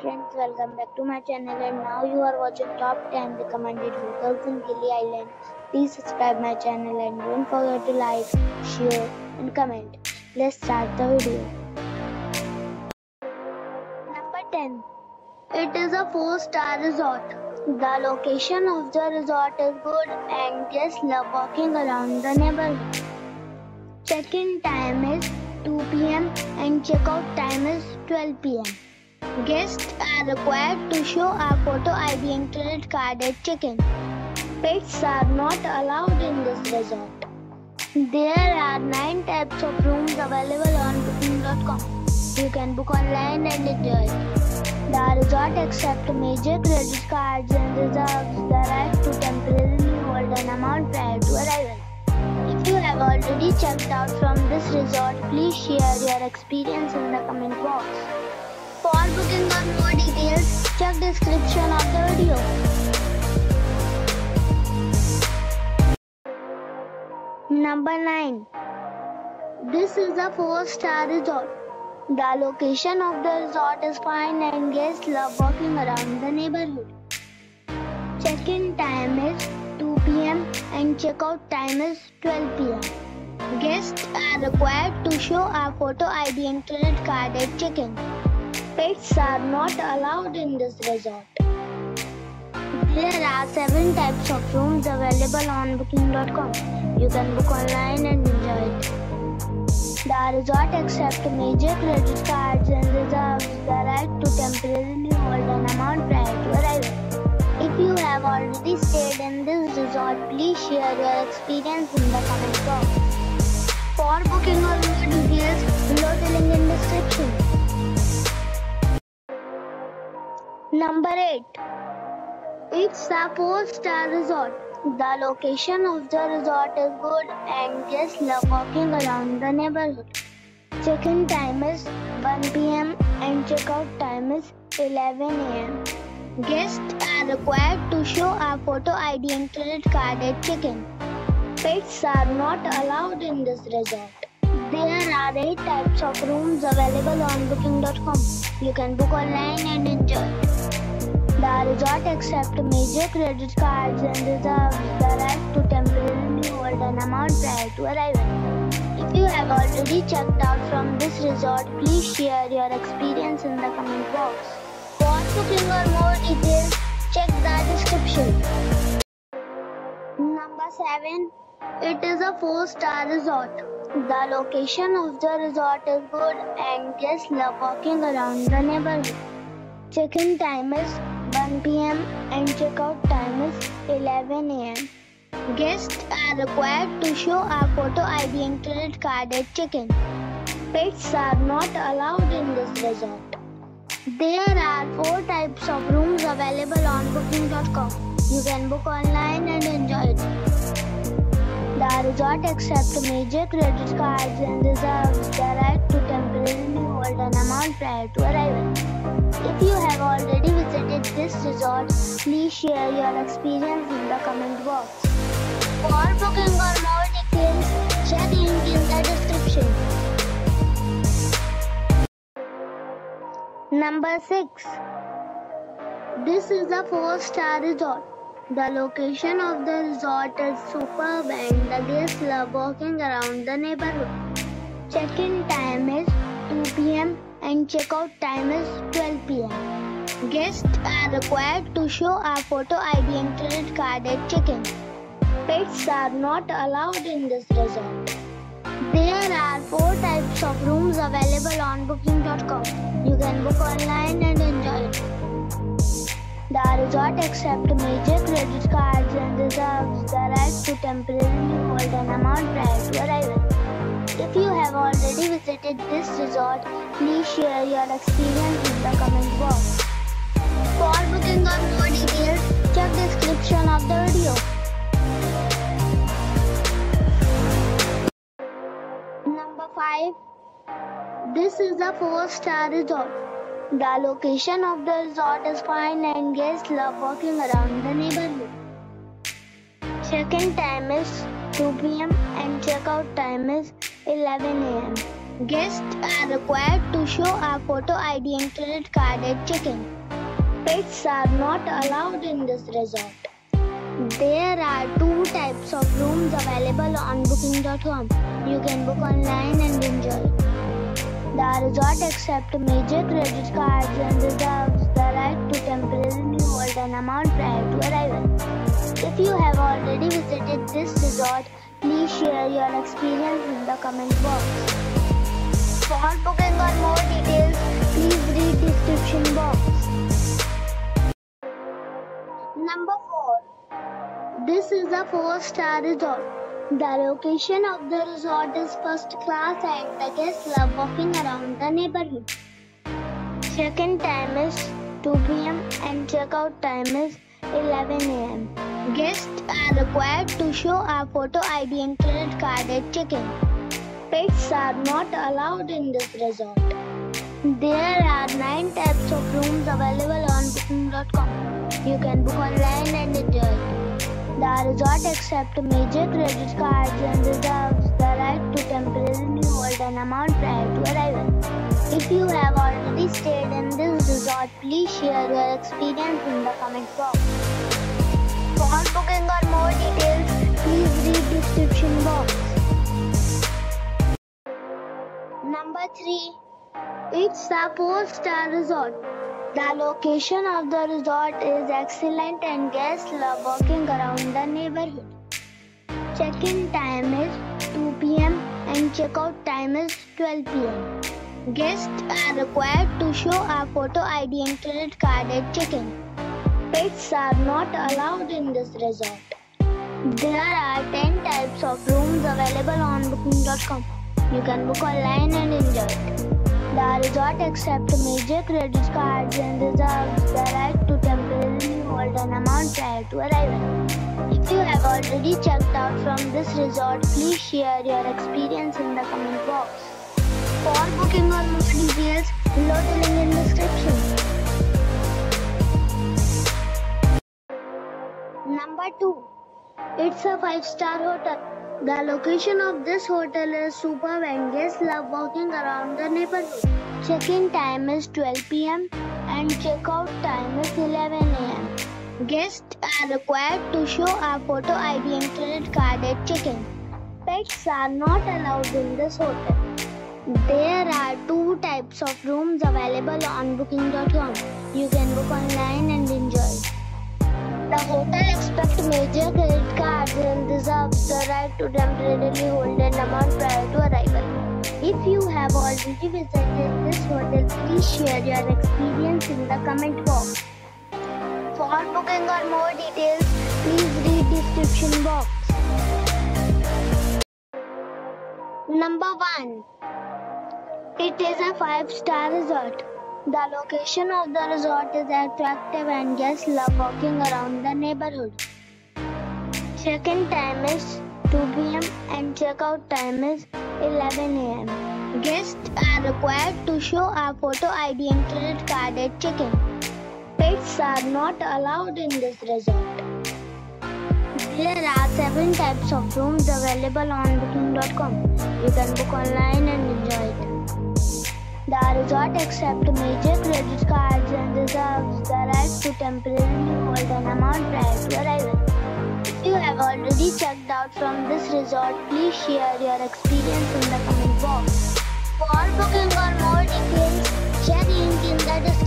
friends, welcome back to my channel, and now you are watching top 10 recommended hotels in Gili Island. Please subscribe my channel and don't forget to like, share and comment. Let's start the video. Number 10. It is a 4-star resort. The location of the resort is good and guests love walking around the neighborhood. Check-in time is 2 p.m. and check-out time is 12 p.m. Guests are required to show a photo ID and credit card at check-in. Pets are not allowed in this resort. There are 9 types of rooms available on booking.com. You can book online and enjoy it. The resort accepts major credit cards and reserves the right to temporarily hold an amount prior to arrival. If you have already checked out from this resort, please share your experience in the comment box. For booking or more details, check description of the video. Number 9. This is a 4-star resort. The location of the resort is fine and guests love walking around the neighborhood. Check-in time is 2 p.m. and check-out time is 12 p.m. Guests are required to show a photo ID and credit card at check-in. Pets are not allowed in this resort. There are 7 types of rooms available on booking.com. You can book online and enjoy it. The resort accepts major credit cards and reserves the right to temporarily hold an amount prior to arrival. If you have already stayed in this resort, please share your experience in the comment box. For booking or more details, below the link in description. Number 8. It's a 4-star resort. The location of the resort is good and guests love walking around the neighborhood. Check-in time is 1 p.m. and check-out time is 11 a.m. Guests are required to show a photo ID and credit card at check-in. Pets are not allowed in this resort. There are 8 types of rooms available on booking.com. You can book online and enjoy it. The resort accepts major credit cards and reserves the right to temporarily hold an amount prior to arrival. If you have already checked out from this resort, please share your experience in the comment box. For booking or more details, check the description. Number 7. It is a 4-star resort. The location of the resort is good and guests love walking around the neighborhood. Check-in time is 1 p.m. and check-out time is 11 a.m. Guests are required to show a photo ID and credit card at check-in. Pets are not allowed in this resort. There are 4 types of rooms available on booking.com. You can book online and enjoy it. The resort accepts major credit cards and reserves the right to temporarily hold an amount prior to arrival. If you have already visited this resort, please share your experience in the comment box. For booking or more details, check link in the description. Number 6. This is a 4-star resort. The location of the resort is superb and the guests love walking around the neighborhood. Check-in time is 2 p.m. and check-out time is 12 p.m. Guests are required to show a photo ID and credit card at check-in. Pets are not allowed in this resort. There are 4 types of rooms available on booking.com. You can book online and enjoy it. The resort accepts major credit cards and reserves the right to temporarily hold an amount prior to arrival. If you have already visited this resort, please share your experience in the comment box. For booking or more details, check description of the video. Number 5. This is a 4-star resort. The location of the resort is fine and guests love walking around the neighborhood. Check-in time is 2 p.m. and check-out time is 11 a.m. Guests are required to show a photo ID and credit card at check-in. Pets are not allowed in this resort. There are 2 types of rooms available on booking.com. You can book online and enjoy. The resort accepts major credit cards and reserves the right to temporarily hold an amount prior to arrival. If you have already visited this resort, please share your experience in the comment box. For booking or more details, please read description box. Number 4. This is a 4-star resort. The location of the resort is first class and the guests love walking around the neighborhood. Check-in time is 2 p.m. and check-out time is 11 a.m. Guests are required to show a photo ID and credit card at check-in. Pets are not allowed in this resort. There are 9 types of rooms available on booking.com. You can book online and enjoy it. The resort accepts major credit cards and reserves the right to temporarily hold an amount prior to arrival. If you have already stayed in this resort, please share your experience in the comment box. For booking or more details, please read description box. Number 3. It's a 4-star resort. The location of the resort is excellent and guests love walking around the neighborhood. Check-in time is 2 p.m. and check-out time is 12 p.m. Guests are required to show a photo ID and credit card at check-in. Pets are not allowed in this resort. There are 10 types of rooms available on booking.com. You can book online and enjoy it. The resort accepts major credit cards and reserves the right to temporarily hold an amount prior to arrival. If you have already checked out from this resort, please share your experience in the comment box. For booking or more details, below the link in description. Number 2. It's a 5-star hotel. The location of this hotel is superb and guests love walking around the neighborhood. Check-in time is 12 p.m. and check-out time is 11 a.m. Guests are required to show a photo ID and credit card at check-in. Pets are not allowed in this hotel. There are 2 types of rooms available on booking.com. You can book online and enjoy. The hotel accepts major credit cards and reserves the right to temporarily hold an amount prior to arrival. If you have already visited this hotel, please share your experience in the comment box. For booking or more details, please read description box. Number 1. It is a 5-star resort. The location of the resort is attractive and guests love walking around the neighborhood. Check-in time is 2 p.m. and check-out time is 11 a.m. Guests are required to show a photo ID and credit card at check-in. Pets are not allowed in this resort. There are 7 types of rooms available on booking.com. You can book online and enjoy it. The resort accepts major credit cards and reserves the right to temporarily hold an amount prior to arrival. If you have already checked out from this resort, please share your experience in the comment box. For booking or more details, check link in the description.